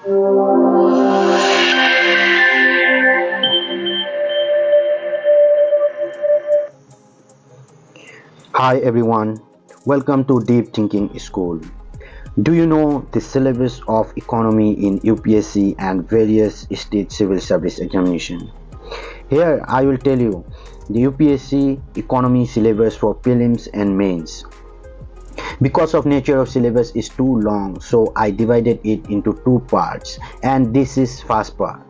Hi everyone, welcome to Deep Thinking School. Do you know the syllabus of economy in UPSC and various state civil service examination? Here I will tell you the UPSC economy syllabus for prelims and mains. Because of nature of syllabus is too long, so I divided it into two parts, and this is first part.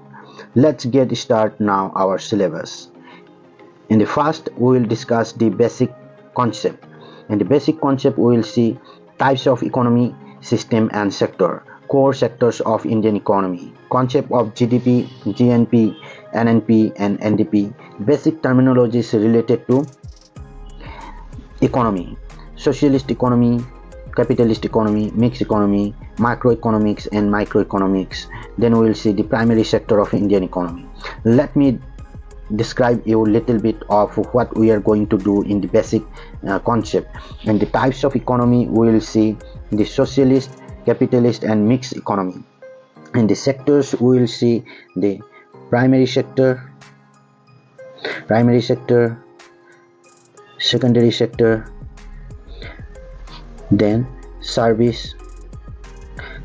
Let's get start now our syllabus. In the first, we will discuss the basic concept. In the basic concept, we will see types of economy, system and sector, core sectors of Indian economy, concept of GDP, GNP, NNP and NDP, basic terminologies related to economy, socialist economy, capitalist economy, mixed economy, macroeconomics and microeconomics. Then we will see the primary sector of Indian economy. Let me describe you a little bit of what we are going to do in the basic concept. And the types of economy, we will see the socialist, capitalist and mixed economy. In the sectors, we will see the primary sector, secondary sector, then service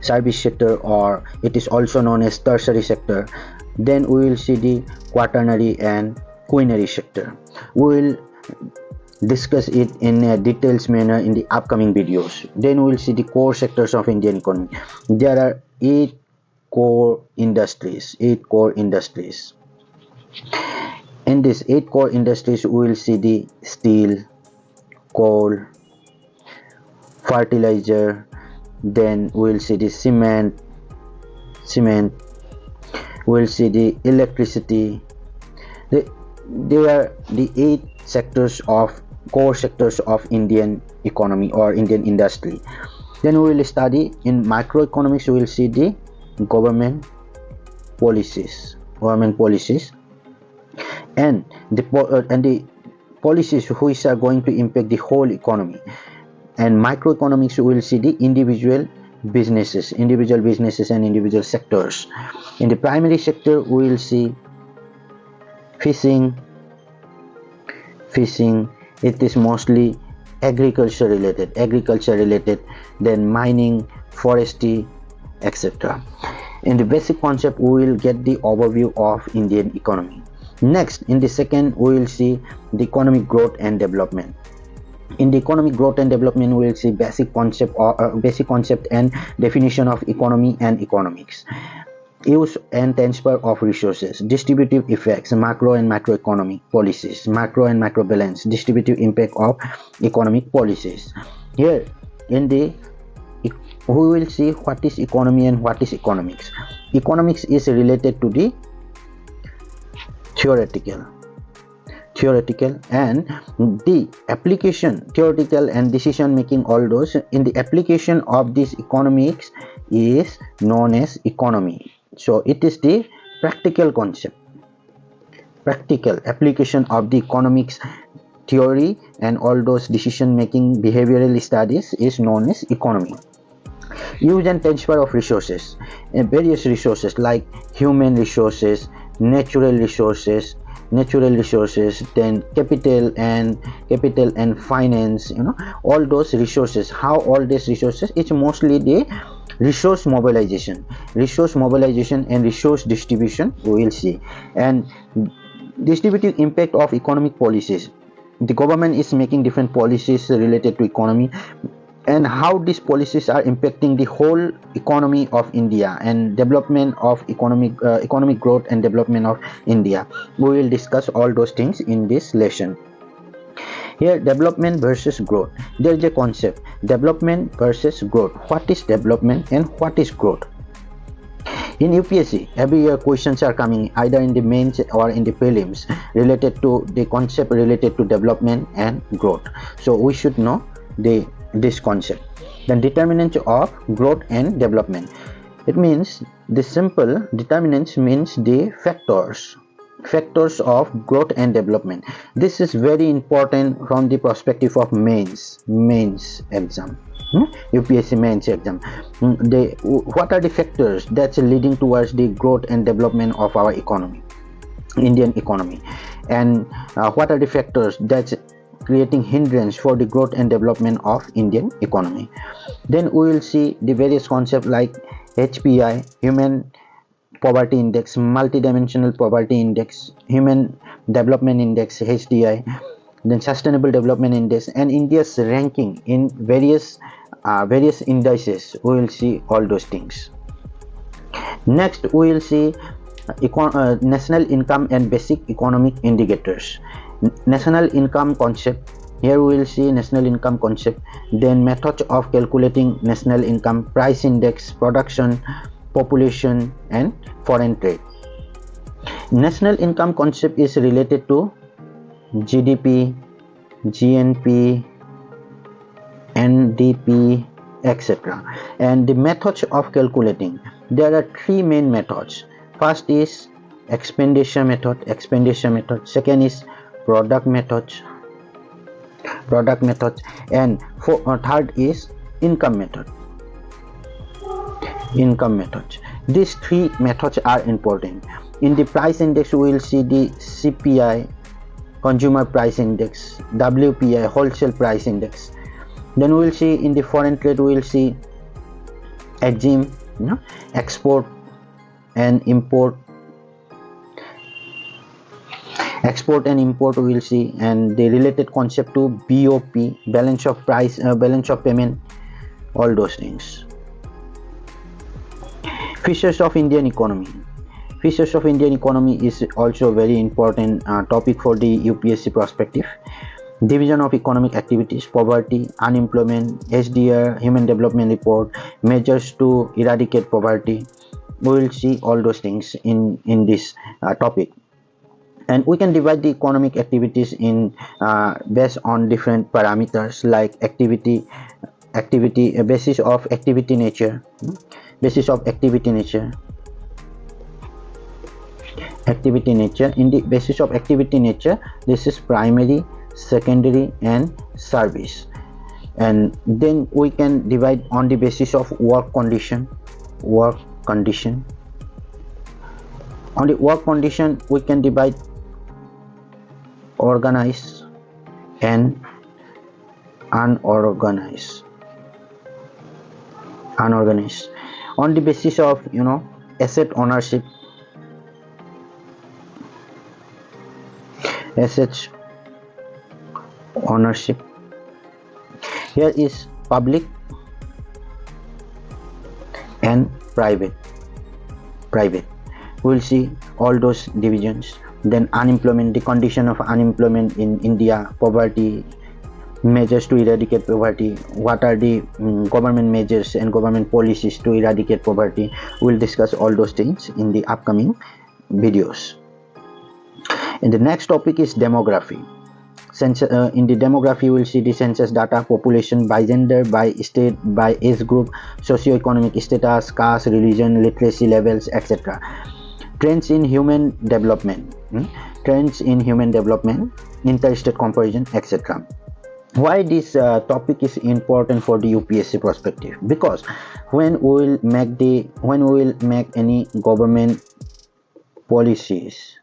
sector, or it is also known as tertiary sector. Then we will see the quaternary and quinary sector. We will discuss it in a detailed manner in the upcoming videos. Then we will see the core sectors of Indian economy. There are 8 core industries. In these 8 core industries, we will see the steel, coal, fertilizer, then we will see the cement, we'll see the electricity. They are the 8 sectors of core sectors of Indian economy or Indian industry. Then we will study in microeconomics. We will see the government policies and the policies which are going to impact the whole economy. And microeconomics, we will see the individual businesses and individual sectors. In the primary sector, we will see fishing. It is mostly agriculture related, then mining, forestry, etc. In the basic concept, we will get the overview of Indian economy. Next, in the second, we will see the economic growth and development. In the economic growth and development, we will see basic concept and definition of economy and economics, use and transfer of resources, distributive effects, macro and macroeconomic policies, macro and macro balance, distributive impact of economic policies. Here in the we will see what is economy and what is economics. Economics is related to the theoretical and the application, theoretical and decision making, all those in the application of this economics is known as economy. So it is the practical concept, practical application of the economics theory and all those decision making behavioral studies is known as economy. Use and transfer of resources, various resources like human resources, natural resources, then capital and finance, all those resources. How all these resources, it's mostly the resource mobilization and resource distribution we will see. And distributive impact of economic policies, the government is making different policies related to economy and how these policies are impacting the whole economy of India and development of economic growth and development of India. We will discuss all those things in this lesson. Here, development versus growth. There is a concept, development versus growth. What is development and what is growth? In UPSC, every year questions are coming either in the mains or in the prelims related to the concept related to development and growth. So we should know this concept. Then determinants of growth and development. It means the simple determinants means the factors of growth and development. This is very important from the perspective of mains exam. UPSC mains exam. What are the factors that's leading towards the growth and development of our economy, Indian economy, and what are the factors that's creating hindrance for the growth and development of Indian economy. Then we will see the various concepts like HPI, Human Poverty Index, Multidimensional Poverty Index, Human Development Index, HDI, then Sustainable Development Index, and India's ranking in various indices. We will see all those things. Next, we will see national income and basic economic indicators. National income concept. Here we will see national income concept, then methods of calculating national income, price index, production, population, and foreign trade. National income concept is related to GDP, GNP, NDP, etc. And the methods of calculating, there are three main methods. First is expenditure method. Second is product method, and third is income method. These three methods are important. In the price index, we will see the CPI, consumer price index, WPI, wholesale price index. Then we will see in the foreign trade, we will see EXIM, export and import. We will see, and the related concept to BOP, balance of price, balance of payment, all those things. Features of Indian economy. Features of Indian economy is also very important topic for the UPSC perspective. Division of economic activities, poverty, unemployment, SDR, Human Development Report, measures to eradicate poverty. We will see all those things in this topic. And we can divide the economic activities in based on different parameters like activity, basis of activity nature, In the basis of activity nature, this is primary, secondary, and service. And then we can divide on the basis of work condition. On the work condition, we can divide organized and unorganized. On the basis of asset ownership, here is public and private. We'll see all those divisions. Then unemployment, the condition of unemployment in India, poverty, measures to eradicate poverty, what are the government measures and government policies to eradicate poverty. We'll discuss all those things in the upcoming videos. And the next topic is demography. In the demography, we'll see the census data, population by gender, by state, by age group, socio-economic status, caste, religion, literacy levels, etc. Trends in human development, interstate comparison, etc. Why this topic is important for the UPSC perspective? Because when we will make any government policies,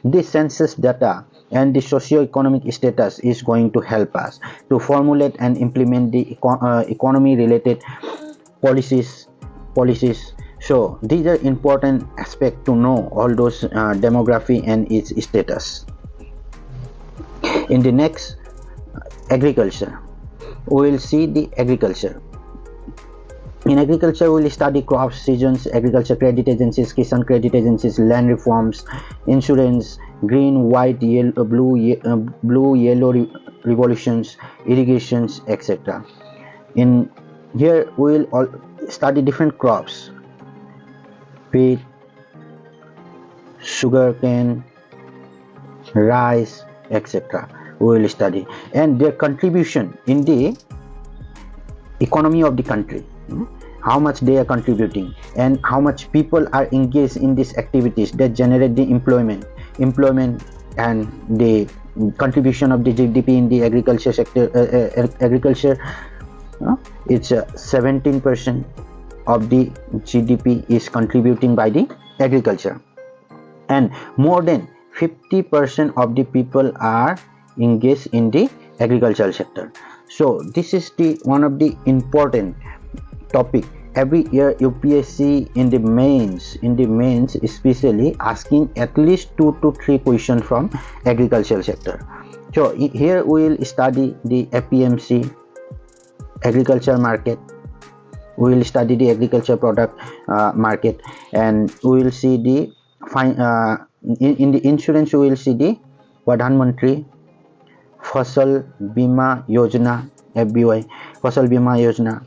this census data and the socio-economic status is going to help us to formulate and implement the economy related policies. So these are important aspects to know all those demography and its status. In the next, agriculture, we will see the agriculture. In agriculture, we will study crops, seasons, agriculture credit agencies, Kisan credit agencies, land reforms, insurance, green, white, yellow, blue, yellow revolutions, irrigations, etc. In here, we will all study different crops: wheat, sugarcane, rice, etc. We will study, and their contribution in the economy of the country. How much they are contributing and how much people are engaged in these activities that generate the employment and the contribution of the GDP in the agriculture sector, it's 17% of the GDP is contributing by the agriculture, and more than 50% of the people are engaged in the agricultural sector. So this is the one of the important topic. Every year UPSC in the mains especially asking at least 2 to 3 questions from agricultural sector. So here we will study the APMC, agriculture market. We will study the agriculture product market, and we will see the in the insurance we will see the Pradhan Mantri Fasal Bima Yojana, FBY, Fasal Bima Yojana.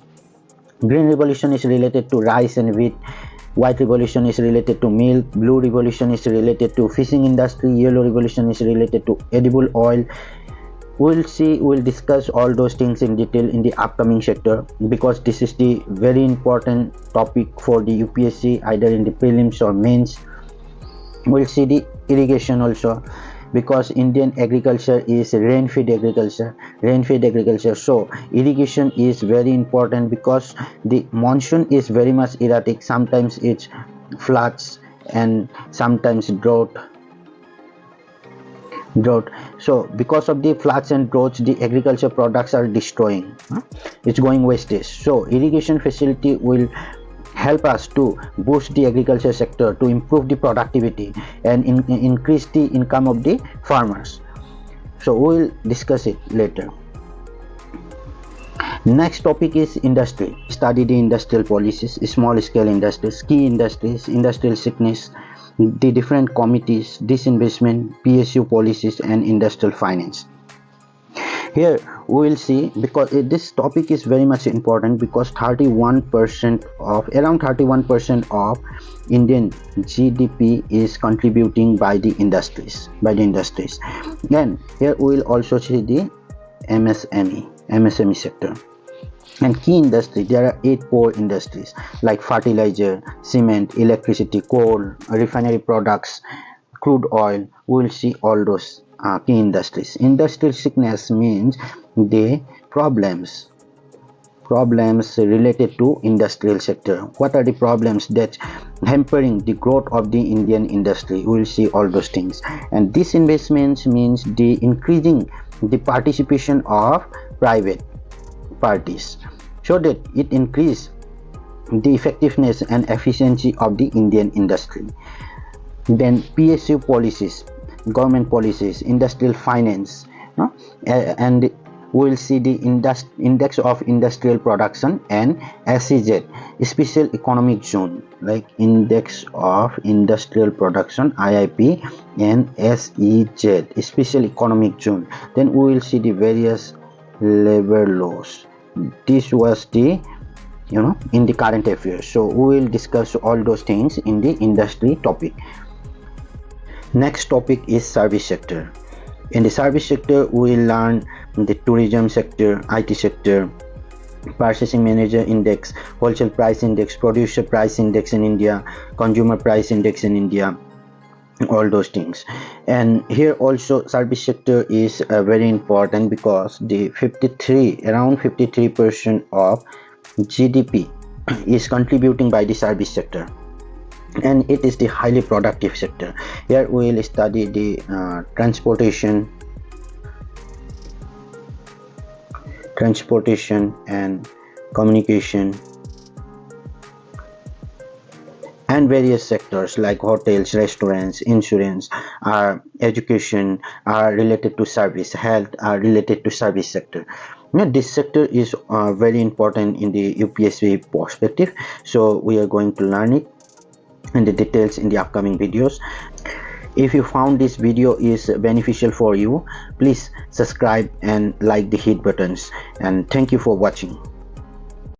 Green revolution is related to rice and wheat. White revolution is related to milk. Blue revolution is related to fishing industry. Yellow revolution is related to edible oil. We'll discuss all those things in detail in the upcoming sector, because this is the very important topic for the UPSC, either in the prelims or mains. We'll see the irrigation also, because Indian agriculture is rain-fed agriculture. So irrigation is very important, because the monsoon is very much erratic. Sometimes it's floods and sometimes drought. So because of the floods and droughts, the agriculture products are destroying, it's going wastage. So irrigation facility will help us to boost the agriculture sector, to improve the productivity and increase the income of the farmers. So we will discuss it later. Next topic is industry. Study the industrial policies, small scale industries, key industries, industrial sickness, the different committees, disinvestment, PSU policies, and industrial finance. Here we will see, because this topic is very much important, because around 31% of Indian GDP is contributing by the industries. Then here we will also see the MSME sector. And key industry, there are 8 core industries like fertilizer, cement, electricity, coal, refinery products, crude oil. We will see all those key industries. Industrial sickness means the problems related to industrial sector. What are the problems that hampering the growth of the Indian industry? We will see all those things. And disinvestment means the increasing the participation of private parties, so that it increase the effectiveness and efficiency of the Indian industry. Then PSU policies, government policies, industrial finance, and we will see the index of industrial production and SEZ, special economic zone, like index of industrial production, IIP, and SEZ, special economic zone. Then we will see the various labor laws. This was the in the current affairs. So we will discuss all those things in the industry topic. Next topic is service sector. In the service sector, we will learn the tourism sector, IT sector, purchasing manager index, wholesale price index, producer price index in India, consumer price index in India, all those things. And here also service sector is very important, because the around 53% of GDP is contributing by the service sector, and it is the highly productive sector. Here we will study the transportation and communication, and various sectors like hotels, restaurants, insurance, education are related to service, health are related to service sector. Now, this sector is very important in the UPSC perspective, so we are going to learn it in the details in the upcoming videos. If you found this video is beneficial for you, please subscribe and like the hit buttons, and thank you for watching.